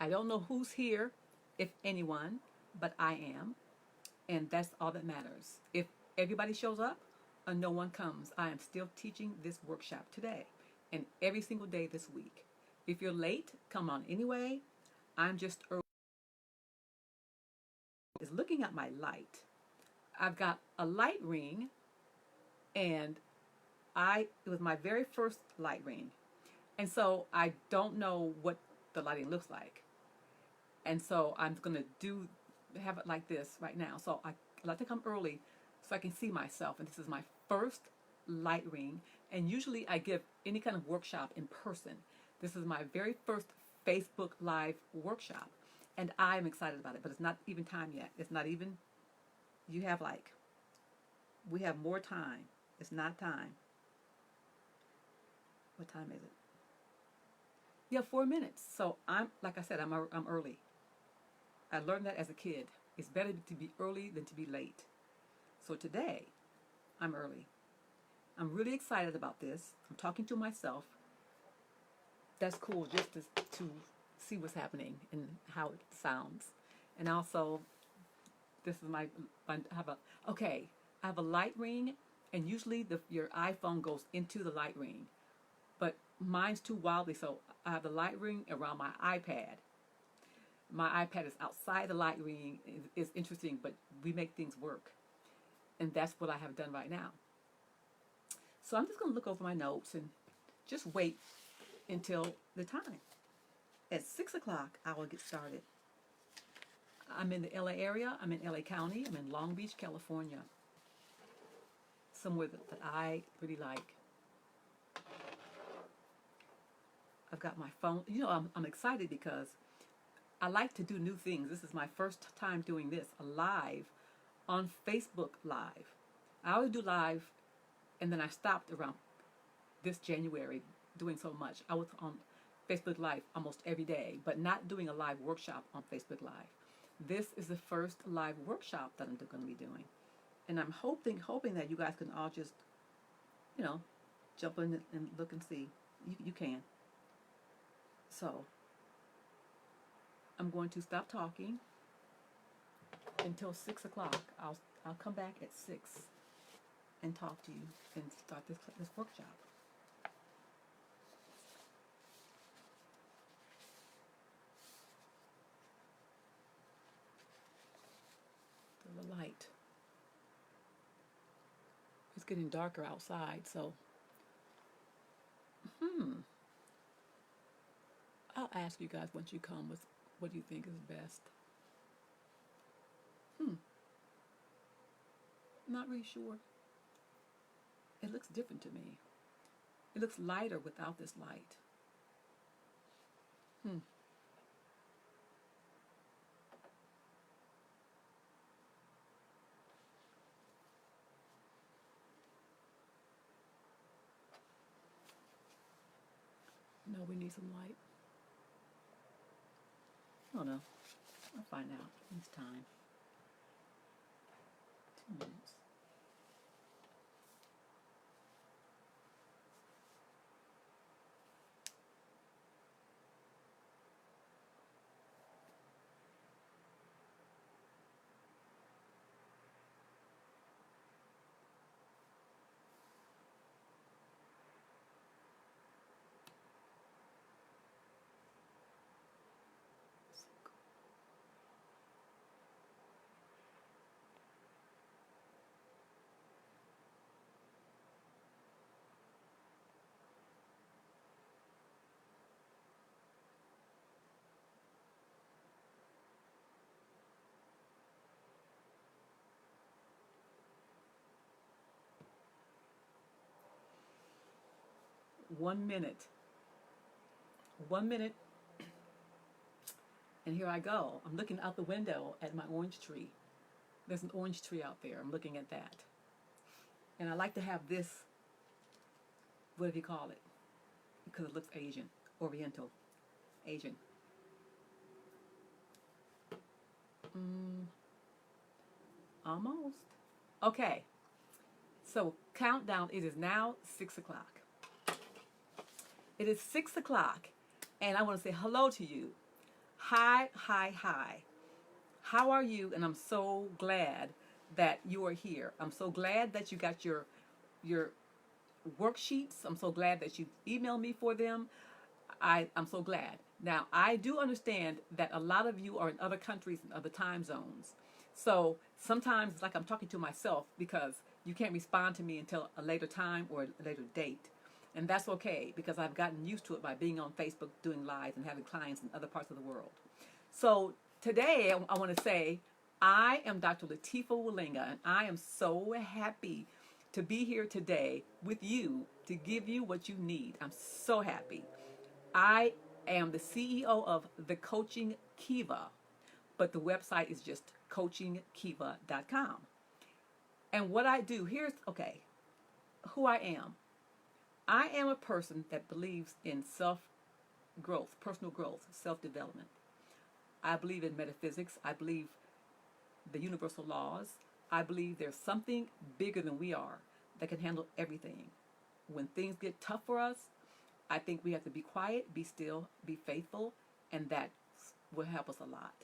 I don't know who's here, if anyone, but I am. And that's all that matters. If everybody shows up or no one comes, I am still teaching this workshop today and every single day this week. If you're late, come on anyway. I'm just early. Is looking at my light. I've got a light ring, and it was my very first light ring. And so I don't know what the lighting looks like. And so I'm going to have it like this right now. So I like to come early so I can see myself. And this is my first light ring. And usually I give any kind of workshop in person. This is my very first Facebook Live workshop. And I'm excited about it, but it's not even time yet. It's not even, we have more time. It's not time. What time is it? Yeah, 4 minutes. So like I said, I'm early. I learned that as a kid. It's better to be early than to be late. So today, I'm early. I'm really excited about this. I'm talking to myself. That's cool, just to see what's happening and how it sounds. And also, this is I have a light ring, and usually your iPhone goes into the light ring. But mine's too wobbly, so I have the light ring around my iPad. My iPad is outside the light ring. It's interesting, but we make things work. And that's what I have done right now. So I'm just going to look over my notes and just wait until the time. At 6 o'clock, I will get started. I'm in the LA area. I'm in LA County. I'm in Long Beach, California. Somewhere that I really like. I've got my phone. I'm excited because I like to do new things. This is my first time doing this, live on Facebook Live. I always do live, and then I stopped around this January doing so much. I was on Facebook Live almost every day, but not doing a live workshop on Facebook Live. This is the first live workshop that I'm going to be doing. And I'm hoping that you guys can all just, jump in and look and see. You can. So I'm going to stop talking until 6 o'clock. I'll come back at 6 and talk to you and start this workshop. The light. It's getting darker outside, so I'll ask you guys once you come with what you think is best. Not really sure. It looks different to me. It looks lighter without this light. No, we need some light. I don't know. I'll find out. It's time. 2 minutes. One minute. 1 minute. And here I go. I'm looking out the window at my orange tree. There's an orange tree out there. I'm looking at that. And I like to have this, what do you call it? Because it looks Asian, Oriental, Asian. Almost. Okay. So countdown, it is now 6 o'clock. It is 6 o'clock, and I want to say hello to you. Hi, hi, hi. How are you? And I'm so glad that you are here. I'm so glad that you got your worksheets. I'm so glad that you emailed me for them. I'm so glad. Now, I do understand that a lot of you are in other countries and other time zones. So sometimes it's like I'm talking to myself because you can't respond to me until a later time or a later date. And that's okay because I've gotten used to it by being on Facebook doing lives and having clients in other parts of the world. So today I want to say I am Dr. Latifa Walinga, and I am so happy to be here today with you to give you what you need. I'm so happy. I am the CEO of the Coaching Kiva, but the website is just coachingkiva.com. And what I do, here's okay, who I am. I am a person that believes in self growth, personal growth, self development. I believe in metaphysics. I believe the universal laws. I believe there's something bigger than we are that can handle everything. When things get tough for us, I think we have to be quiet, be still, be faithful, and that will help us a lot.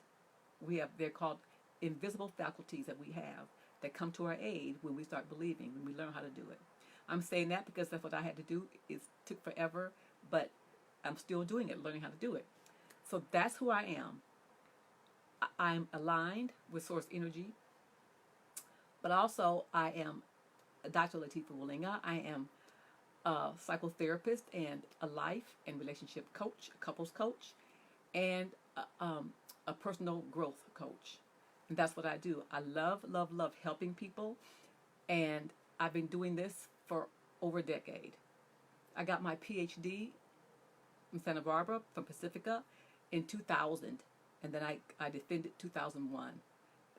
They're called invisible faculties that we have that come to our aid when we start believing, when we learn how to do it. I'm saying that because that's what I had to do. It took forever, but I'm still doing it, learning how to do it. So that's who I am. I'm aligned with source energy, but also I am Dr. Latifa Walinga. I am a psychotherapist and a life and relationship coach, a couples coach, and a personal growth coach. And that's what I do. I love, love, love helping people, and I've been doing this for over a decade. I got my Ph.D. in Santa Barbara from Pacifica in 2000, and then I defended 2001,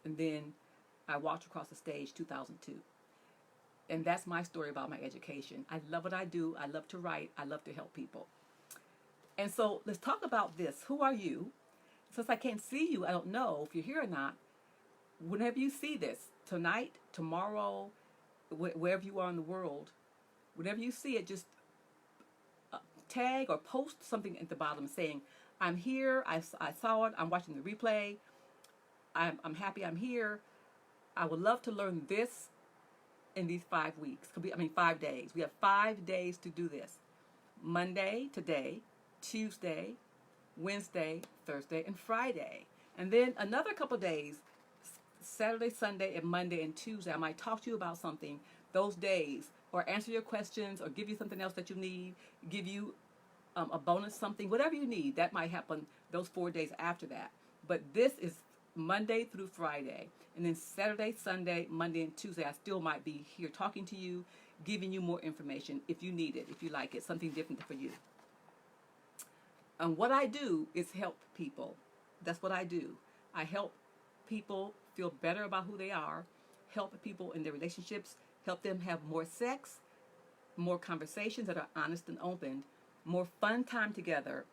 and then I walked across the stage 2002. And that's my story about my education. I love what I do. I love to write. I love to help people. And so let's talk about this. Who are you? Since I can't see you, I don't know if you're here or not. Whenever you see this, tonight, tomorrow, wherever you are in the world, whenever you see it, just tag or post something at the bottom saying, I'm here, I saw it, I'm watching the replay, I'm happy I'm here. I would love to learn this in these 5 weeks. 5 days. We have 5 days to do this. Monday, today, Tuesday, Wednesday, Thursday, and Friday. And then another couple days, Saturday, Sunday, and Monday and Tuesday, I might talk to you about something those days, or answer your questions, or give you something else that you need, give you a bonus something, whatever you need. That might happen those 4 days after that. But this is Monday through Friday. And then Saturday, Sunday, Monday, and Tuesday, I still might be here talking to you, giving you more information if you need it, if you like it, something different for you. And what I do is help people. That's what I do. I help people feel better about who they are, help people in their relationships, help them have more sex, more conversations that are honest and open, more fun time together,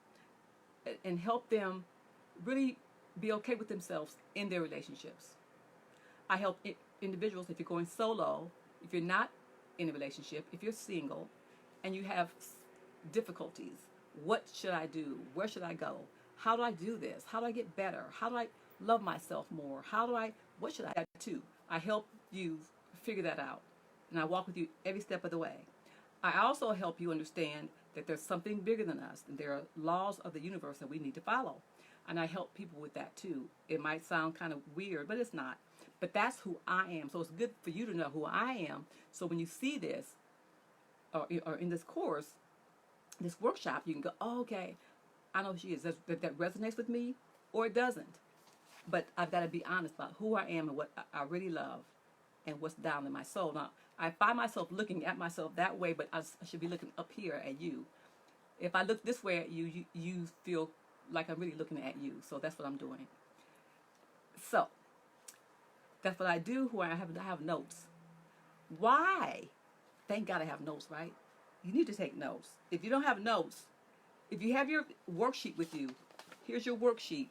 and help them really be okay with themselves in their relationships. I help individuals, if you're going solo, if you're not in a relationship, if you're single, and you have difficulties. What should I do? Where should I go? How do I do this? How do I get better? How do I love myself more? What should I do? I help you figure that out. And I walk with you every step of the way. I also help you understand that there's something bigger than us, and there are laws of the universe that we need to follow. And I help people with that too. It might sound kind of weird, but it's not. But that's who I am. So it's good for you to know who I am. So when you see this, or in this course, this workshop, you can go, oh, okay, I know who she is. That resonates with me, or it doesn't. But I've got to be honest about who I am and what I really love and what's down in my soul. Now, I find myself looking at myself that way, but I should be looking up here at you. If I look this way at you, you feel like I'm really looking at you. So that's what I'm doing. So that's what I do. I have notes. Why? Thank God I have notes, right? You need to take notes. If you don't have notes, if you have your worksheet with you, here's your worksheet.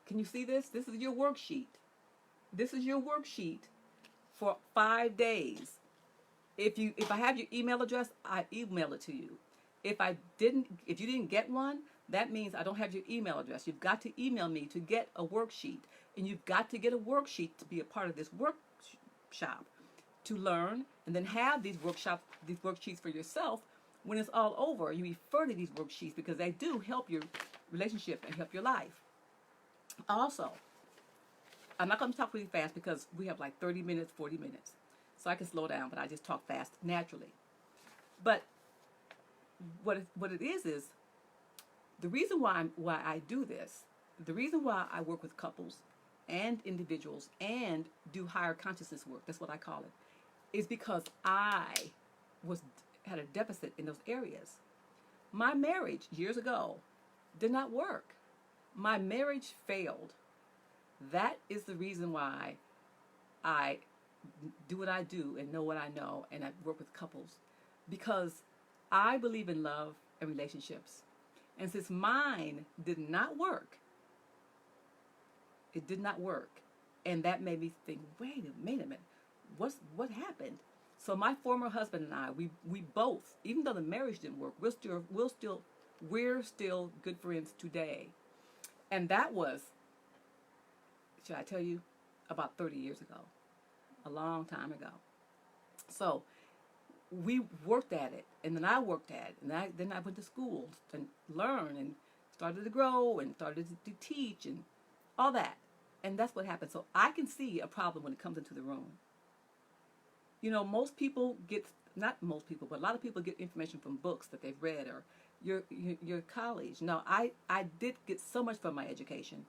Can you see this? This is your worksheet. This is your worksheet for 5 days. If I have your email address, I email it to you. If you didn't get one, That means I don't have your email address. You've got to email me to get a worksheet. And you've got to get a worksheet to be a part of this workshop, to learn and then have these worksheets for yourself. When it's all over, you refer to these worksheets because they do help your relationship and help your life. Also, I'm not going to talk really fast because we have like 30 minutes, 40 minutes. So I can slow down, but I just talk fast naturally. But what it is the reason why I do this, the reason why I work with couples and individuals and do higher consciousness work, that's what I call it, is because I had a deficit in those areas. My marriage years ago did not work. My marriage failed. That is the reason why I do what I do and know what I know, and I work with couples, because I believe in love and relationships. And since mine did not work, it did not work. And that made me think, wait a minute, what happened? So my former husband and I, we both, even though the marriage didn't work, we're still good friends today. And that was, should I tell you, about 30 years ago, a long time ago. So we worked at it, and then I worked at it, and then I went to school and learned and started to grow and started to teach and all that. And that's what happened. So I can see a problem when it comes into the room. You know, most people get, not most people, but a lot of people get information from books that they've read or your college. Now, I did get so much from my education,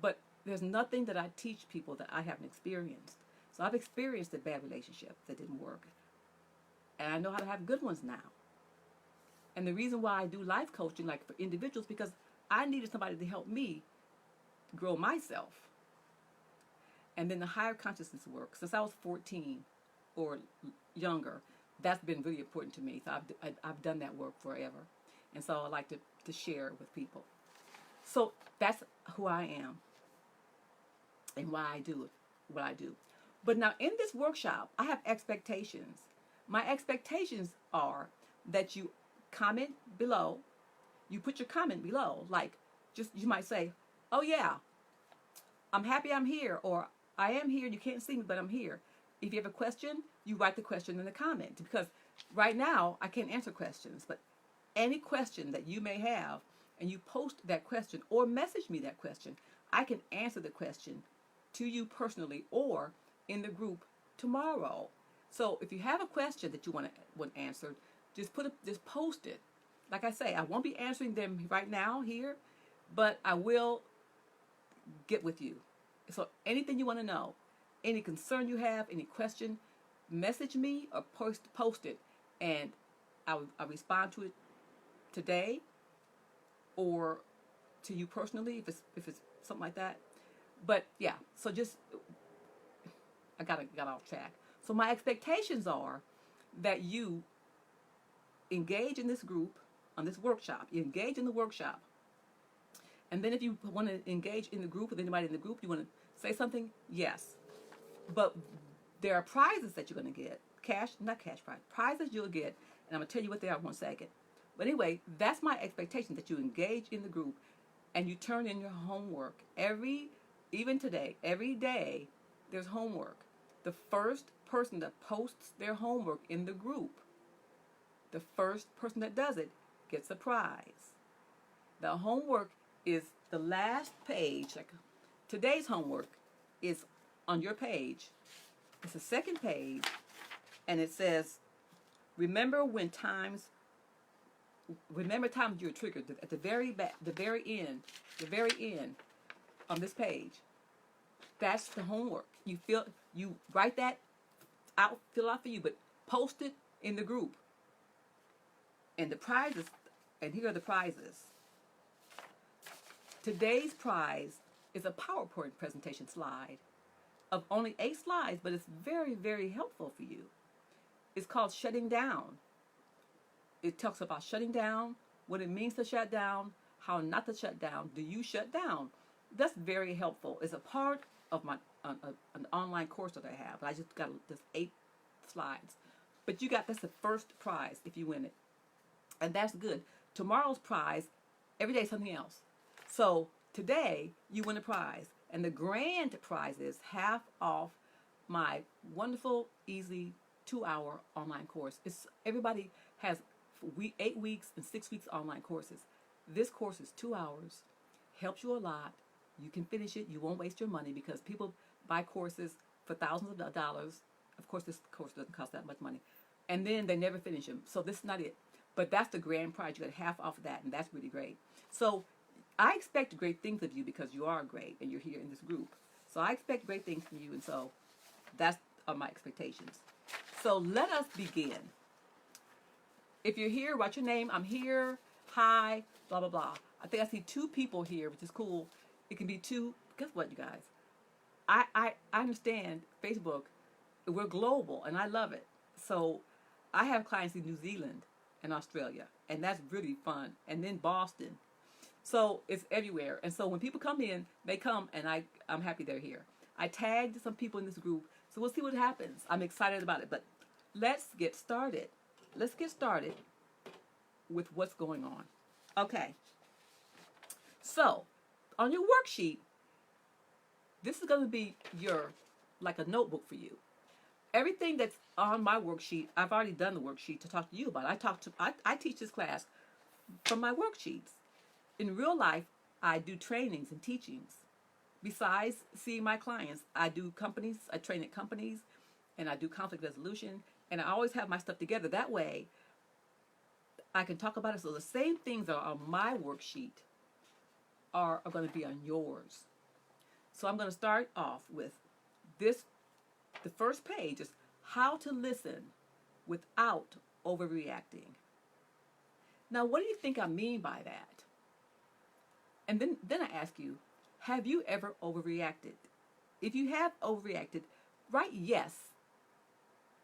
but there's nothing that I teach people that I haven't experienced. So I've experienced a bad relationship that didn't work. And I know how to have good ones now. And the reason why I do life coaching, like for individuals, because I needed somebody to help me grow myself. And then the higher consciousness work, since I was 14 or younger, that's been really important to me. So I've done that work forever. And so I like to share it with people. So that's who I am and why I do what I do. But now in this workshop, I have expectations. My expectations are that you comment below. You put your comment below. Like, just you might say, oh yeah, I'm happy I'm here, or I am here, you can't see me, but I'm here. If you have a question, you write the question in the comment, because right now I can't answer questions, but any question that you may have, and you post that question or message me that question, I can answer the question to you personally or in the group tomorrow. So if you have a question that you want answered, just post it. Like I say, I won't be answering them right now here, but I will get with you. So anything you want to know, any concern you have, any question, message me or post it, and I'll respond to it today or to you personally if it's something like that. But yeah, so just I got off track. So my expectations are that you engage in this group, on this workshop. You engage in the workshop. And then if you want to engage in the group with anybody in the group, you want to say something, yes. But there are prizes that you're going to get. Prizes you'll get. And I'm going to tell you what they are in 1 second. But anyway, that's my expectation, that you engage in the group and you turn in your homework. Even today, every day, there's homework. The first person that posts their homework in the group, the first person that does it gets a prize. The homework is the last page. Like today's homework is on your page. It's the second page, and it says, remember times you were triggered. At the very back, the very end on this page. That's the homework. You write that out, fill out for you, but post it in the group. And the prizes, and here are the prizes. Today's prize is a PowerPoint presentation slide of only 8 slides, but it's very, very helpful for you. It's called Shutting Down. It talks about shutting down, what it means to shut down, how not to shut down. Do you shut down? That's very helpful. It's a part of my an online course that I have. I just got this 8 slides. But that's the first prize if you win it. And that's good. Tomorrow's prize Every day something else. So today you win a prize, and the grand prize is half off my wonderful, easy 2-hour online course. It's everybody has 8 weeks and 6 weeks online courses. This course is 2 hours, helps you a lot. You can finish it. You won't waste your money because people buy courses for thousands of dollars. Of course, this course doesn't cost that much money, and then they never finish them. So this is not it. But that's the grand prize. You get half off of that, and that's really great. So I expect great things of you because you are great and you're here in this group. So I expect great things from you, and so that's my expectations. So let us begin. If you're here, write your name. I'm here. Hi. Blah, blah, blah. I think I see 2 people here, which is cool. It can be 2. Guess what, you guys? I understand Facebook. We're global, and I love it. So I have clients in New Zealand and Australia, and that's really fun. And then Boston. So it's everywhere. And so when people come in, they come, and I'm happy they're here. I tagged some people in this group, so we'll see what happens. I'm excited about it. But let's get started. Let's get started with what's going on. Okay. So on your worksheet, this is going to be like a notebook for you. Everything that's on my worksheet, I've already done the worksheet to talk to you about. I teach this class from my worksheets. In real life, I do trainings and teachings. Besides seeing my clients, I train at companies, and I do conflict resolution, and I always have my stuff together. That way, I can talk about it. So the same things that are on my worksheet are going to be on yours. So I'm going to start off with this. The first page is how to listen without overreacting. Now, what do you think I mean by that? And then I ask you, have you ever overreacted? If you have overreacted, write yes.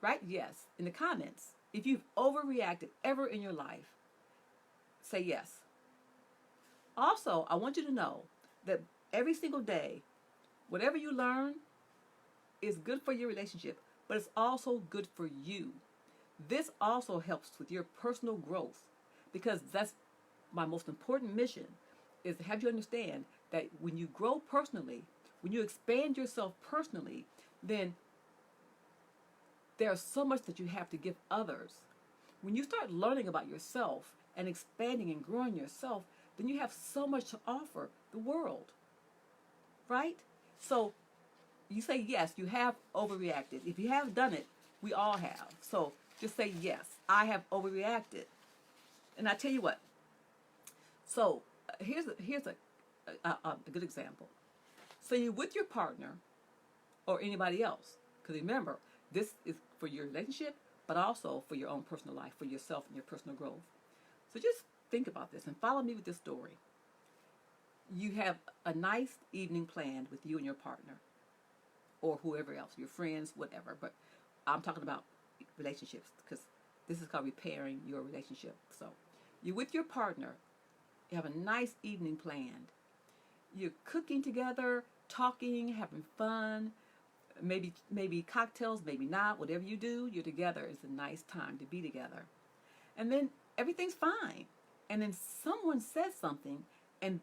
Write yes in the comments. If you've overreacted ever in your life, say yes. Also, I want you to know that every single day, whatever you learn is good for your relationship, but it's also good for you. This also helps with your personal growth, because that's my most important mission, is to have you understand that when you grow personally, when you expand yourself personally, then there's so much that you have to give others. When you start learning about yourself and expanding and growing yourself, then you have so much to offer the world, right? So you say yes, you have overreacted. If you have done it, we all have. So just say yes, I have overreacted. And I tell you what. So here's a good example. So you're with your partner or anybody else, because remember, this is for your relationship, but also for your own personal life, for yourself and your personal growth. So just think about this and follow me with this story. You have a nice evening planned with you and your partner, or whoever else, your friends, whatever. But I'm talking about relationships, because this is called repairing your relationship. So you're with your partner. You have a nice evening planned. You're cooking together, talking, having fun. Maybe cocktails, maybe not. Whatever you do, you're together. It's a nice time to be together. And then everything's fine. And then someone says something, and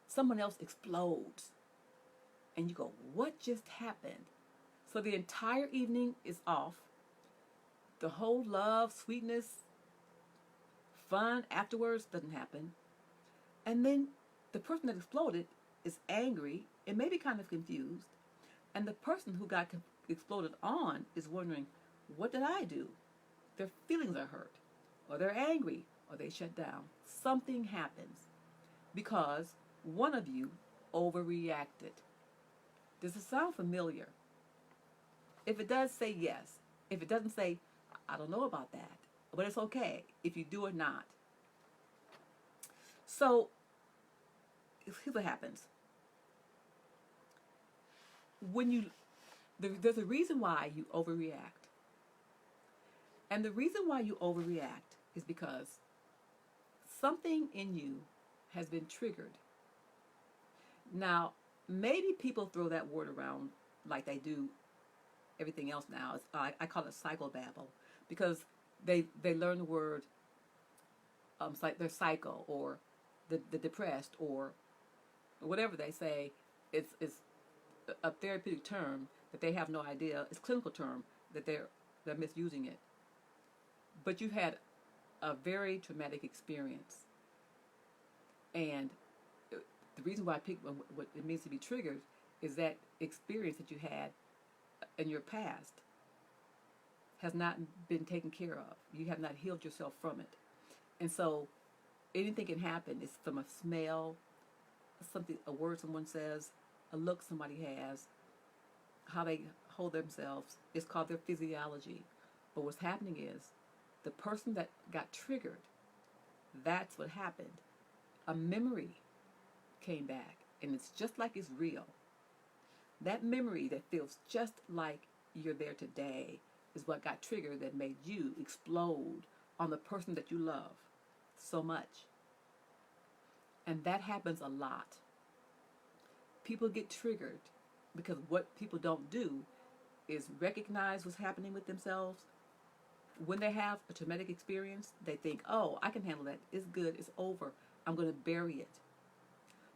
someone else explodes. And you go, what just happened? So the entire evening is off. The whole love, sweetness, fun afterwards doesn't happen. And then the person that exploded is angry and maybe kind of confused. And the person who got exploded on is wondering, what did I do? Their feelings are hurt, or they're angry, or they shut down. Something happens because one of you overreacted. Does it sound familiar? If it does, say yes. If it doesn't, say, I don't know about that. But it's okay if you do or not. So, here's what happens. There's a reason why you overreact. And the reason why you overreact is because something in you has been triggered. Now, maybe people throw that word around like they do everything else now. I call it psychobabble, because they learn the word, it's like they're psycho, or the depressed, or whatever they say. It's a therapeutic term that they have no idea. It's a clinical term that they're misusing it. But you've had a very traumatic experience, and the reason why I pick what it means to be triggered is that experience that you had in your past has not been taken care of. You have not healed yourself from it. And so anything can happen. It's from a smell, something, a word someone says, a look somebody has, how they hold themselves. It's called their physiology. But what's happening is the person that got triggered, that's what happened. A memory came back, and it's just like it's real. That memory that feels just like you're there today is what got triggered, that made you explode on the person that you love so much. And that happens a lot. People get triggered because what people don't do is recognize what's happening with themselves. When they have a traumatic experience, they think, oh, I can handle that. It's good. It's over. I'm going to bury it.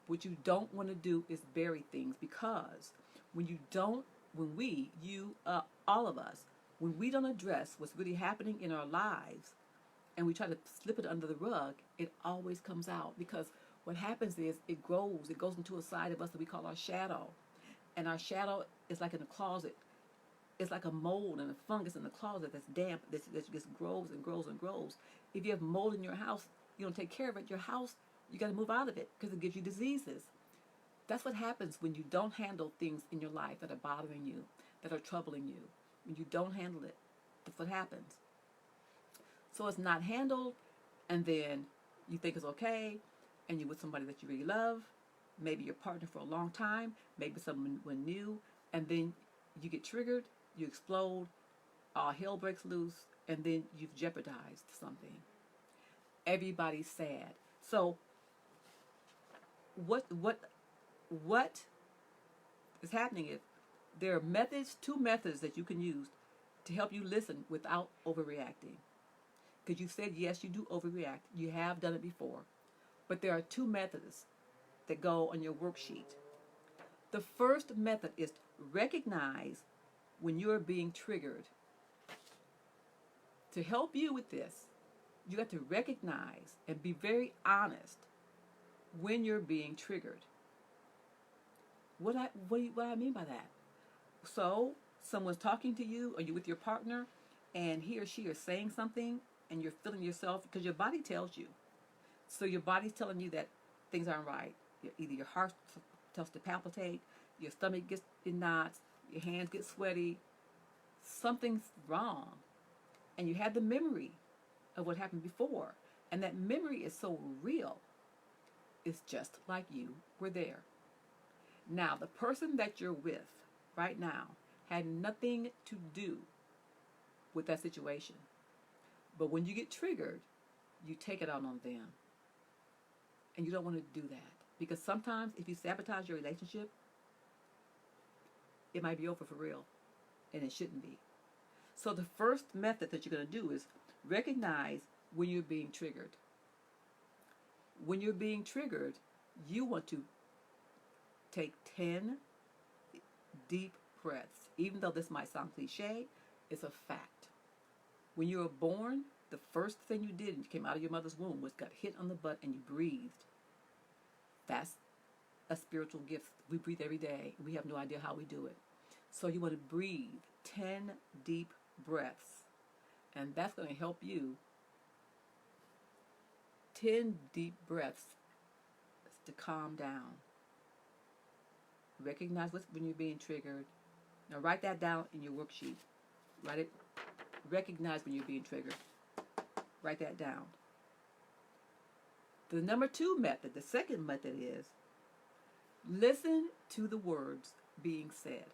What you don't want to do is bury things, because when you don't, when we, you, all of us, when we don't address what's really happening in our lives and we try to slip it under the rug, it always comes out, because what happens is it grows. It goes into a side of us that we call our shadow. And our shadow is like in a closet. It's like a mold and a fungus in the closet that's damp, that just grows and grows and grows. If you have mold in your house, you don't take care of it, your house, you got to move out of it because it gives you diseases. That's what happens when you don't handle things in your life that are bothering you, that are troubling you. When you don't handle it, that's what happens. So it's not handled, and then you think it's okay, and you're with somebody that you really love, maybe your partner for a long time, maybe someone new, and then you get triggered, you explode, all hell breaks loose, and then you've jeopardized something. Everybody's sad. So what is happening is there are two methods that you can use to help you listen without overreacting. Because you said, yes, you do overreact. You have done it before. But there are two methods that go on your worksheet. The first method is recognize when you're being triggered. To help you with this, you got to recognize and be very honest when you're being triggered. What I mean by that? So someone's talking to you, or you're with your partner, and he or she is saying something, and you're feeling yourself, because your body tells you. So your body's telling you that things aren't right. Either your heart starts to palpitate, your stomach gets in knots, your hands get sweaty. Something's wrong. And you have the memory of what happened before. And that memory is so real. It's just like you were there. Now, the person that you're with right now had nothing to do with that situation. But when you get triggered, you take it out on them. And you don't want to do that. Because sometimes if you sabotage your relationship, it might be over for real. And it shouldn't be. So the first method that you're going to do is recognize when you're being triggered. When you're being triggered, you want to take 10 deep breaths. Even though this might sound cliche, it's a fact. When you were born, the first thing you did when you came out of your mother's womb was got hit on the butt and you breathed. That's a spiritual gift. We breathe every day. We have no idea how we do it. So you want to breathe 10 deep breaths. And that's going to help you. 10 deep breaths to calm down. Recognize when you're being triggered. Now write that down in your worksheet. Write it. Recognize when you're being triggered. Write that down. The number 2 method, the second method, is listen to the words being said.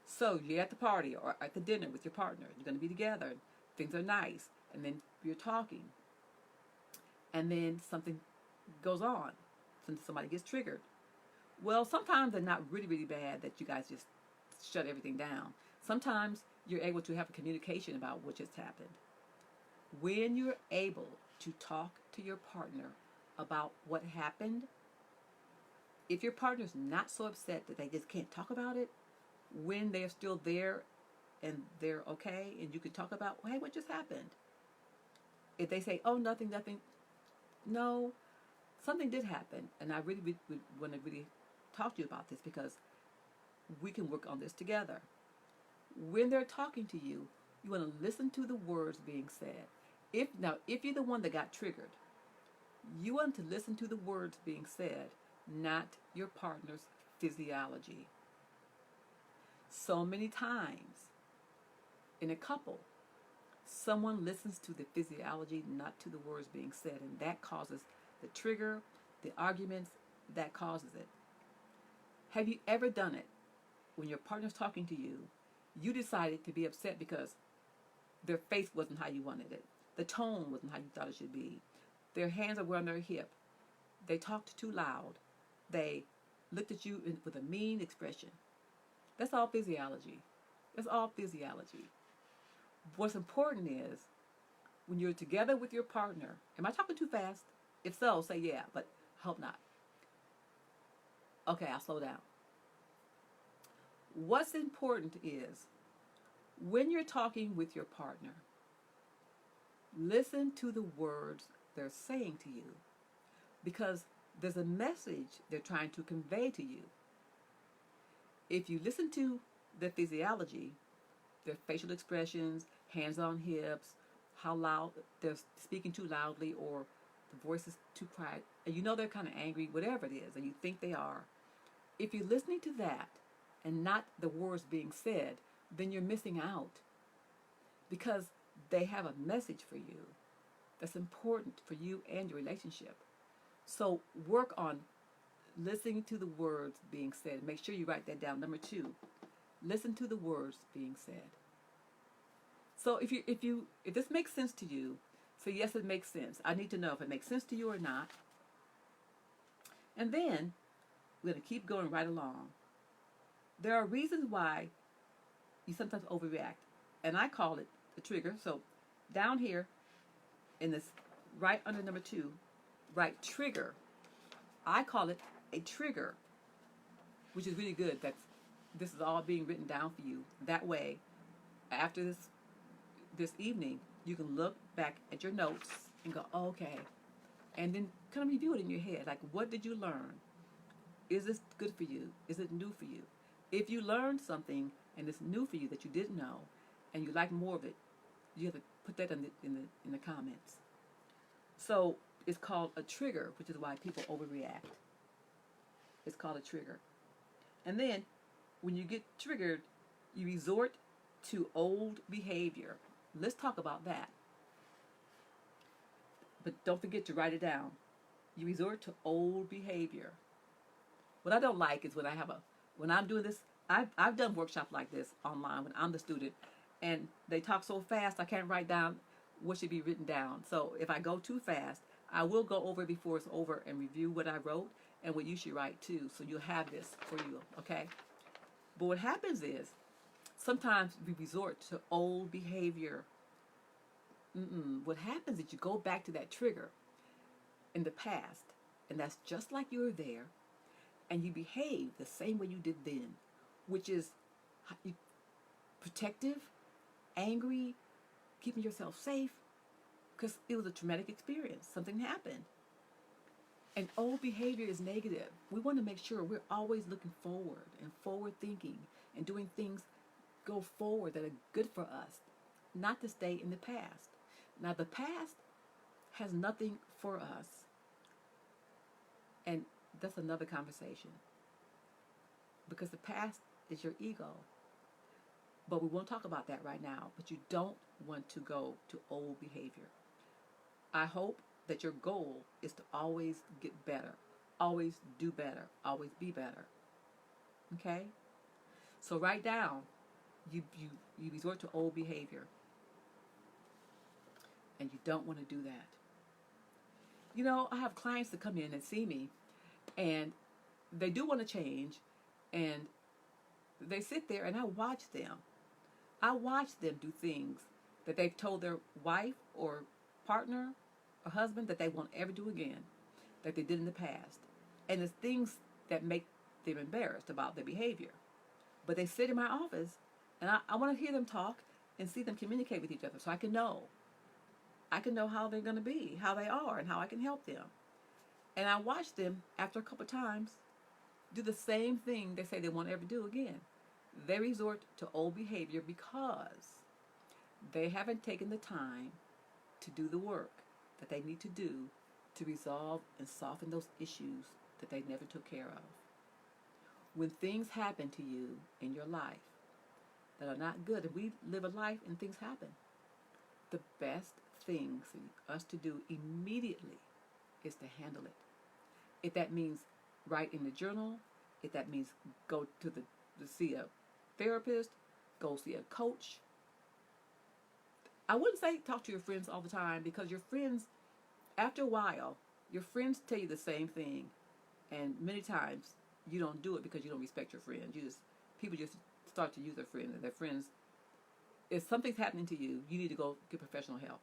So you're at the party or at the dinner with your partner. You're going to be together. Things are nice. And then you're talking. And then something goes on. Somebody gets triggered. Well, sometimes they're not really, really bad that you guys just shut everything down. Sometimes you're able to have a communication about what just happened. When you're able to talk to your partner about what happened, if your partner's not so upset that they just can't talk about it, when they're still there and they're okay and you can talk about, hey, what just happened? If they say, oh, nothing, nothing, no, something did happen. And I really would want to really talk to you about this because we can work on this together. When they're talking to you, you want to listen to the words being said. If you're the one that got triggered, you want to listen to the words being said, not your partner's physiology. So many times in a couple, someone listens to the physiology, not to the words being said, and that causes the trigger, the arguments, that causes it. Have you ever done it when your partner's talking to you, you decided to be upset because their face wasn't how you wanted it, the tone wasn't how you thought it should be, their hands are on their hip, they talked too loud, they looked at you with a mean expression? That's all physiology. That's all physiology. What's important is when you're together with your partner, am I talking too fast? If so, say yeah, but hope not. Okay, I'll slow down. What's important is when you're talking with your partner, listen to the words they're saying to you because there's a message they're trying to convey to you. If you listen to their physiology, their facial expressions, hands on hips, how loud they're speaking too loudly or the voice is too quiet, and you know they're kind of angry, whatever it is, and you think they are, if you're listening to that and not the words being said, then you're missing out because they have a message for you that's important for you and your relationship. So work on listening to the words being said. Make sure you write that down. Number 2, listen to the words being said. So if this makes sense to you, say yes, it makes sense. I need to know if it makes sense to you or not. And then we're going to keep going right along. There are reasons why you sometimes overreact, and I call it the trigger. So down here in this, right under number 2, write trigger. I call it a trigger, which is really good. This is all being written down for you. That way, after this evening, you can look back at your notes and go, oh, okay, and then kind of review it in your head. Like, what did you learn? Is this good for you? Is it new for you? If you learned something and it's new for you that you didn't know, and you like more of it, you have to put that in the comments. So it's called a trigger, which is why people overreact. It's called a trigger. And then when you get triggered, you resort to old behavior. Let's talk about that. But don't forget to write it down. You resort to old behavior. What I don't like is when I'm doing this, I've done workshops like this online when I'm the student, and they talk so fast I can't write down what should be written down. So if I go too fast, I will go over it before it's over and review what I wrote and what you should write too. So you'll have this for you, okay? But what happens is sometimes we resort to old behavior. What happens is you go back to that trigger in the past, and that's just like you were there, and you behave the same way you did then, which is protective, angry, keeping yourself safe, because it was a traumatic experience. Something happened. And old behavior is negative. We want to make sure we're always looking forward and forward thinking and doing things go forward that are good for us, not to stay in the past. Now, the past has nothing for us, and that's another conversation, because the past is your ego. But we won't talk about that right now. But you don't want to go to old behavior. I hope that your goal is to always get better, always do better, always be better. Okay? So write down, you resort to old behavior, and you don't want to do that. You know, I have clients that come in and see me, and they do want to change, and they sit there and I watch them. I watch them do things that they've told their wife or partner or husband that they won't ever do again. that they did in the past. And it's things that make them embarrassed about their behavior. But they sit in my office, and I want to hear them talk and see them communicate with each other so I can know. I can know how they're going to be, how they are, and how I can help them. And I watch them, after a couple of times, do the same thing they say they won't ever do again. They resort to old behavior because they haven't taken the time to do the work that they need to do to resolve and soften those issues that they never took care of. When things happen to you in your life that are not good, and we live a life and things happen, the best thing for us to do immediately is to handle it. If that means write in the journal, if that means go to see a therapist, go see a coach. I wouldn't say talk to your friends all the time, because your friends, after a while, your friends tell you the same thing, and many times you don't do it because you don't respect your friends. People just start to use their friends, and their friends, if something's happening to you, you need to go get professional help.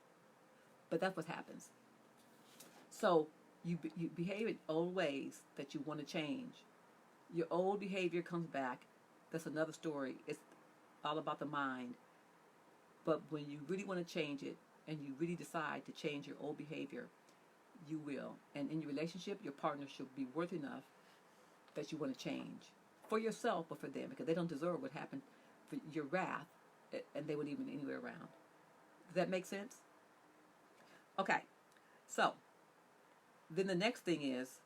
But that's what happens. So you behave in old ways that you want to change. Your old behavior comes back. That's another story. It's all about the mind. But when you really want to change it, and you really decide to change your old behavior, you will. And in your relationship, your partner should be worth enough that you want to change. For yourself, but for them, because they don't deserve what happened, for your wrath, and they wouldn't even anywhere around. Does that make sense? Okay. So, then the next thing is,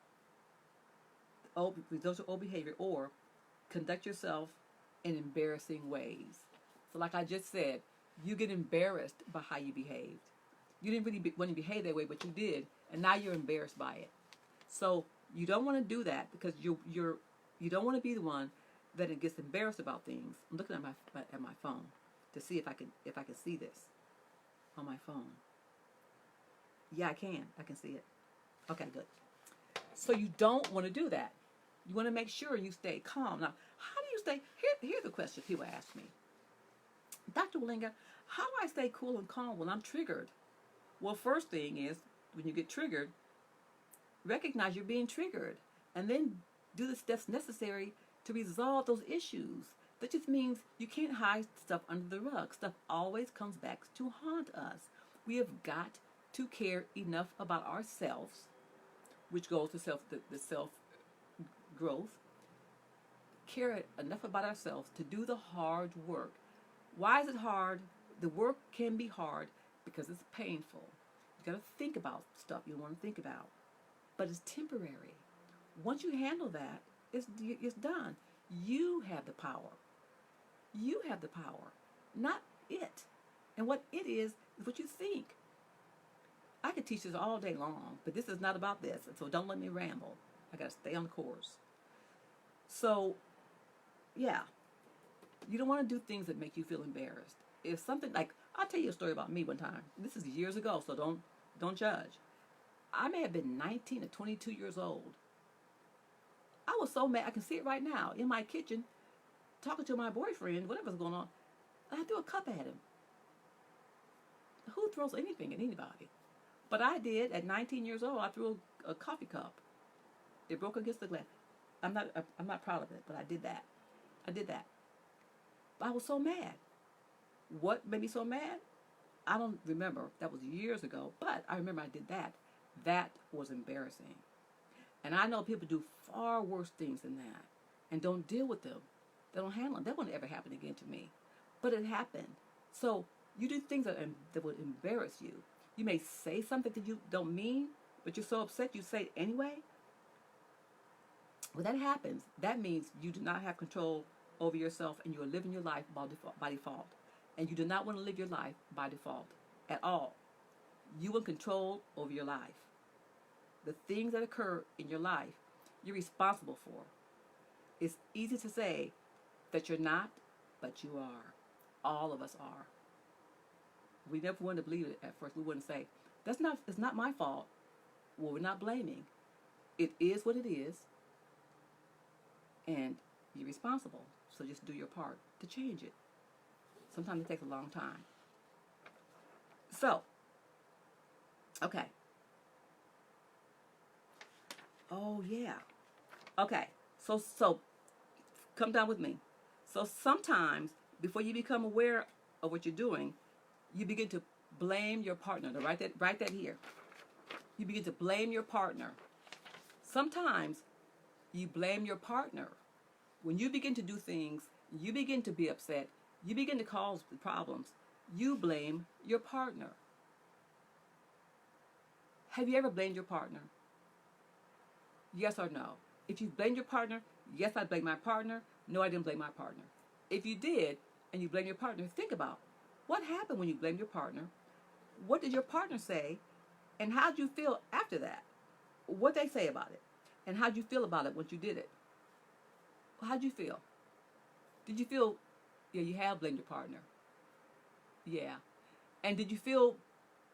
result to old behavior, or conduct yourself in embarrassing ways. So like I just said, you get embarrassed by how you behaved. You didn't really want to behave that way, but you did, and now you're embarrassed by it. So you don't want to do that, because you don't want to be the one that gets embarrassed about things. I'm looking at my phone to see if I can see this on my phone. Yeah, I can see it. Okay, good. So you don't want to do that. You want to make sure you stay calm. Now, how do you stay? Here's the question people ask me. Dr. Wallinga, how do I stay cool and calm when I'm triggered? Well, first thing is, when you get triggered, recognize you're being triggered, and then do the steps necessary to resolve those issues. That just means you can't hide stuff under the rug. Stuff always comes back to haunt us. We have got to care enough about ourselves, which goes to the self growth. Care enough about ourselves to do the hard work. Why is it hard? The work can be hard because it's painful. You got to think about stuff you don't want to think about, but it's temporary. Once you handle that, it's done. You have the power. You have the power, not it. And what it is what you think. I could teach this all day long, but this is not about this, so don't let me ramble. I got to stay on the course. So, yeah, you don't want to do things that make you feel embarrassed. If something like, I'll tell you a story about me one time. This is years ago, so don't judge. I may have been 19 or 22 years old. I was so mad. I can see it right now in my kitchen, talking to my boyfriend, whatever's going on. I threw a cup at him. Who throws anything at anybody? But I did. At 19 years old, I threw a coffee cup. It broke against the glass. I'm not proud of it, but I did that. But I was so mad. What made me so mad? I don't remember. That was years ago. But I remember I did that. That was embarrassing. And I know people do far worse things than that and don't deal with them. They don't handle them. That won't ever happen again to me. But it happened. So you do things that would embarrass you. You may say something that you don't mean, but you're so upset you say it anyway. When that happens, that means you do not have control over yourself, and you are living your life by default. And you do not want to live your life by default at all. You want control over your life. The things that occur in your life, you're responsible for. It's easy to say that you're not, but you are. All of us are. We never want to believe it at first. We wouldn't say, it's not my fault. Well, we're not blaming. It is what it is, and you're responsible. So just do your part to change it. Sometimes it takes a long time. So, okay. Oh yeah. Okay. So come down with me. So sometimes before you become aware of what you're doing, you begin to blame your partner. Now write that here. You begin to blame your partner. Sometimes you blame your partner. When you begin to do things, you begin to be upset, you begin to cause problems, you blame your partner. Have you ever blamed your partner? Yes or no? If you blame your partner, yes, I blame my partner. No, I didn't blame my partner. If you did, and you blame your partner, think about what happened when you blamed your partner. What did your partner say? And how did you feel after that? What they say about it? And how did you feel about it once you did it? How did you feel? Did you feel, yeah, you have blamed your partner? Yeah. And did you feel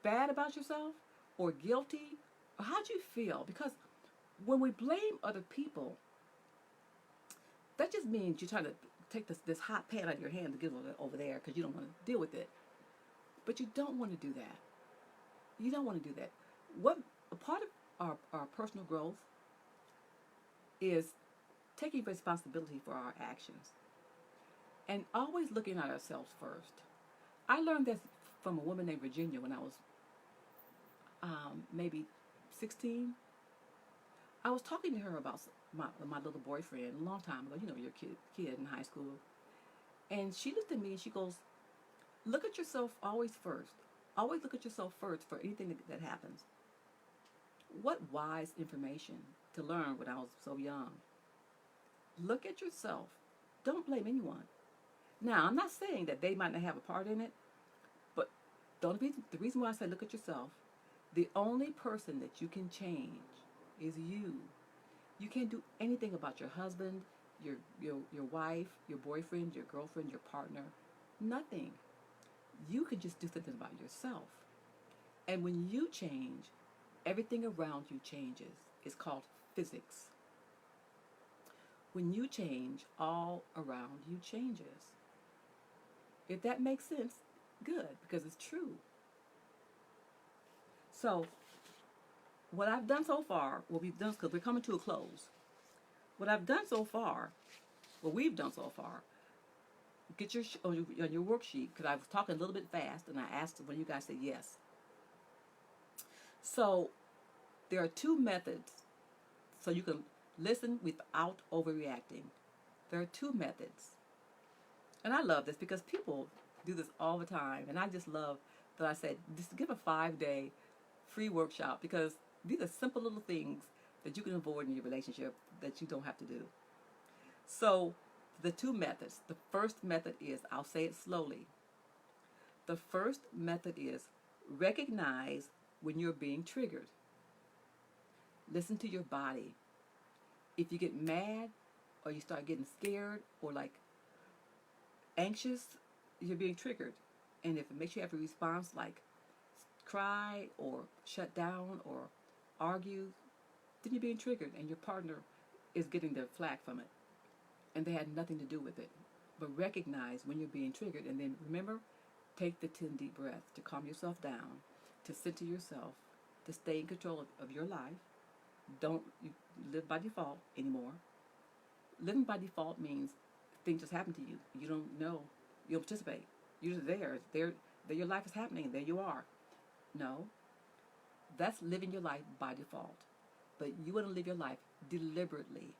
bad about yourself or guilty? Or how did you feel? Because when we blame other people, that just means you're trying to take this hot pan out of your hand to get over there because you don't want to deal with it. But you don't want to do that. You don't want to do that. What a part of our personal growth is taking responsibility for our actions and always looking at ourselves first. I learned this from a woman named Virginia when I was maybe 16. I was talking to her about my little boyfriend a long time ago. You know, your kid in high school. And she looked at me and she goes, look at yourself always first. Always look at yourself first for anything that happens. What wise information to learn when I was so young. Look at yourself. Don't blame anyone. Now, I'm not saying that they might not have a part in it, but the reason why I say look at yourself, the only person that you can change is you. You can't do anything about your husband, your wife, your boyfriend, your girlfriend, your partner. Nothing. You can just do something about yourself. And when you change, everything around you changes. It's called physics. When you change, all around you changes. If that makes sense, good, because it's true. So, what I've done so far, what we've done, because we're coming to a close. What I've done so far, what we've done so far, get on your worksheet, because I was talking a little bit fast, and I asked when you guys said yes. So, there are two methods, so you can listen without overreacting. There are two methods. And I love this because people do this all the time, and I just love that I said, just give a 5-day free workshop because these are simple little things that you can avoid in your relationship that you don't have to do. So, the two methods. The first method is, I'll say it slowly. The first method is recognize when you're being triggered. Listen to your body. If you get mad or you start getting scared or like anxious, you're being triggered. And if it makes you have a response like cry or shut down or argue, then you're being triggered and your partner is getting the flack from it. And they had nothing to do with it. But recognize when you're being triggered, and then remember, take the 10 deep breaths to calm yourself down, to center yourself, to stay in control of your life. Don't live by default anymore. Living by default means things just happen to you. You don't know. You don't participate. You're just there. There your life is happening. There you are. No. That's living your life by default. But you want to live your life deliberately.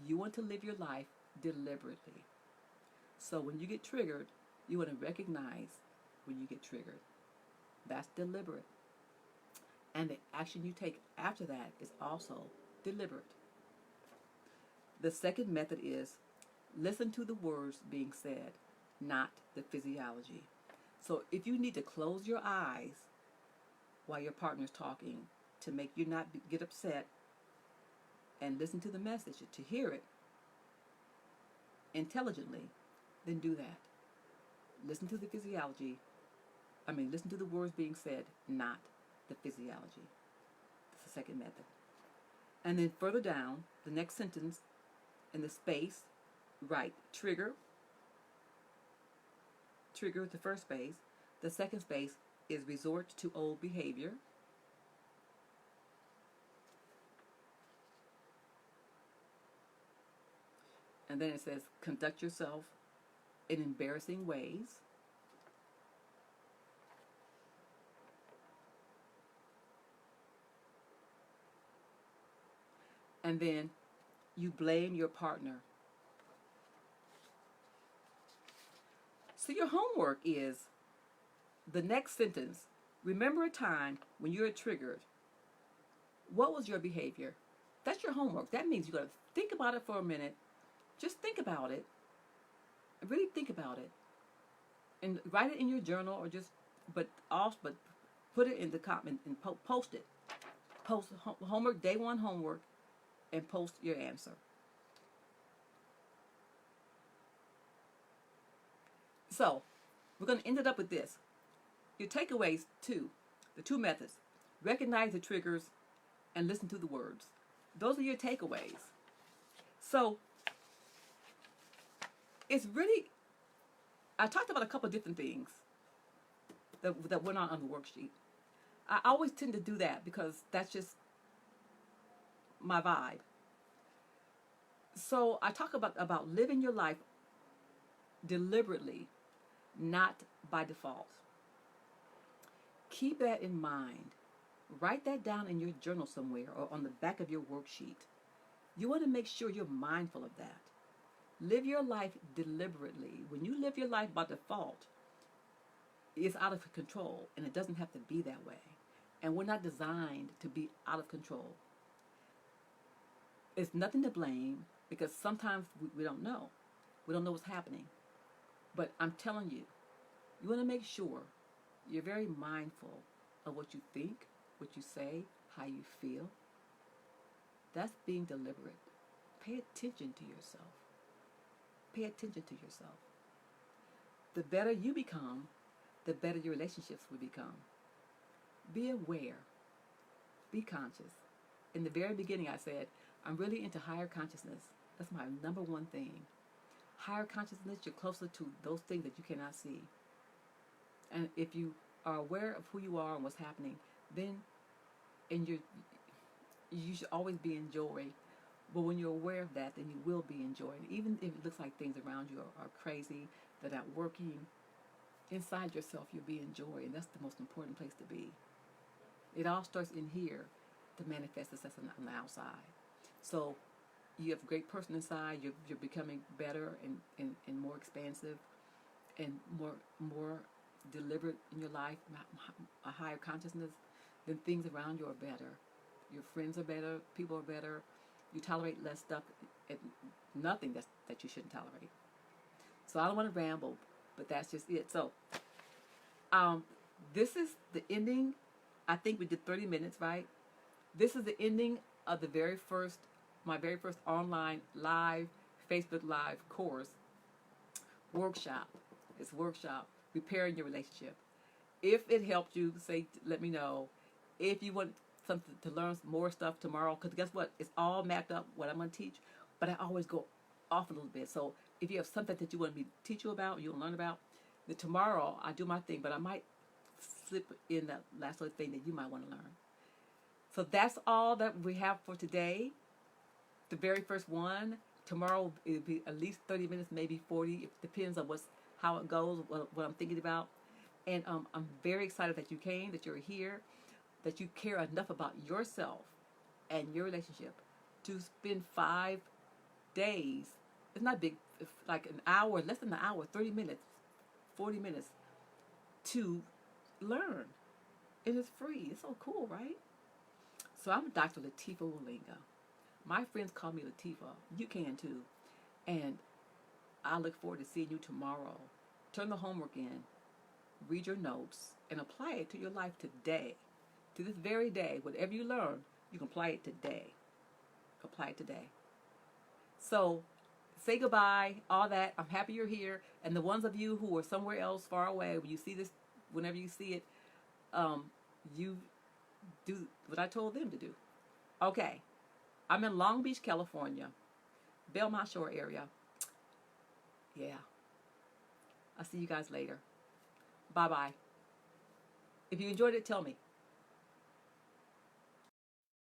You want to live your life deliberately. So when you get triggered, you want to recognize when you get triggered. That's deliberate. And the action you take after that is also deliberate. The second method is listen to the words being said, not the physiology. So if you need to close your eyes while your partner's talking to make you not get upset and listen to the message, to hear it intelligently, then do that. Listen to the physiology. Listen to the words being said, not the physiology. That's the second method. And then further down, the next sentence, in the space, write trigger. Trigger is the first space. The second space is resort to old behavior. And then it says, conduct yourself in embarrassing ways. And then you blame your partner. So your homework is the next sentence. Remember a time when you were triggered. What was your behavior? That's your homework. That means you got to think about it for a minute. Just think about it. Really think about it. And write it in your journal, or just, but put it in the comment and post it. Post homework, day one homework, and post your answer. So, we're going to end it up with this. Your takeaways, the two methods. Recognize the triggers and listen to the words. Those are your takeaways. So, it's really, I talked about a couple of different things that went on the worksheet. I always tend to do that because that's just my vibe. So I talk about living your life deliberately, not by default. Keep that in mind. Write that down in your journal somewhere or on the back of your worksheet. You want to make sure you're mindful of that. Live your life deliberately. When you live your life by default, it's out of control, and it doesn't have to be that way. And we're not designed to be out of control. It's nothing to blame, because sometimes we don't know. We don't know what's happening. But I'm telling you, you want to make sure you're very mindful of what you think, what you say, how you feel. That's being deliberate. Pay attention to yourself. Pay attention to yourself. The better you become, the better your relationships will become. Be aware. Be conscious. In the very beginning, I said, I'm really into higher consciousness. That's my number one thing. Higher consciousness, you're closer to those things that you cannot see. And if you are aware of who you are and what's happening, then you should always be in joy. But when you're aware of that, then you will be in joy. And even if it looks like things around you are crazy, they're not working, inside yourself you'll be in joy. And that's the most important place to be. It all starts in here to manifest itself on the outside. So you have a great person inside. You're becoming better and more expansive and more deliberate in your life, a higher consciousness. Then things around you are better. Your friends are better. People are better. You tolerate less stuff, nothing that you shouldn't tolerate. So I don't want to ramble, but that's just it. So this is the ending. I think we did 30 minutes, right? This is the ending of my very first online live, Facebook Live course, workshop. It's workshop, repairing your relationship. If it helped you, let me know. If you want something to learn more stuff tomorrow, because guess what? It's all mapped up what I'm going to teach, but I always go off a little bit. So if you have something that you want me to teach you about, you'll learn about, then tomorrow I do my thing, but I might slip in that last little thing that you might want to learn. So that's all that we have for today. The very first one. Tomorrow it'll be at least 30 minutes, maybe 40. It depends on how it goes, what I'm thinking about. And I'm very excited that you came, that you're here, that you care enough about yourself and your relationship to spend 5 days. It's not big, like an hour, less than an hour, 30 minutes, 40 minutes to learn. It is free. It's so cool, right? So I'm Dr. Latifa Walinga. My friends call me Latifa. You can too. And I look forward to seeing you tomorrow. Turn the homework in, read your notes, and apply it to your life today. To this very day. Whatever you learn, you can apply it today. Apply it today. So, say goodbye, all that. I'm happy you're here. And the ones of you who are somewhere else far away, when you see this, whenever you see it, you do what I told them to do. Okay. I'm in Long Beach, California. Belmont Shore area. Yeah. I'll see you guys later. Bye-bye. If you enjoyed it, tell me.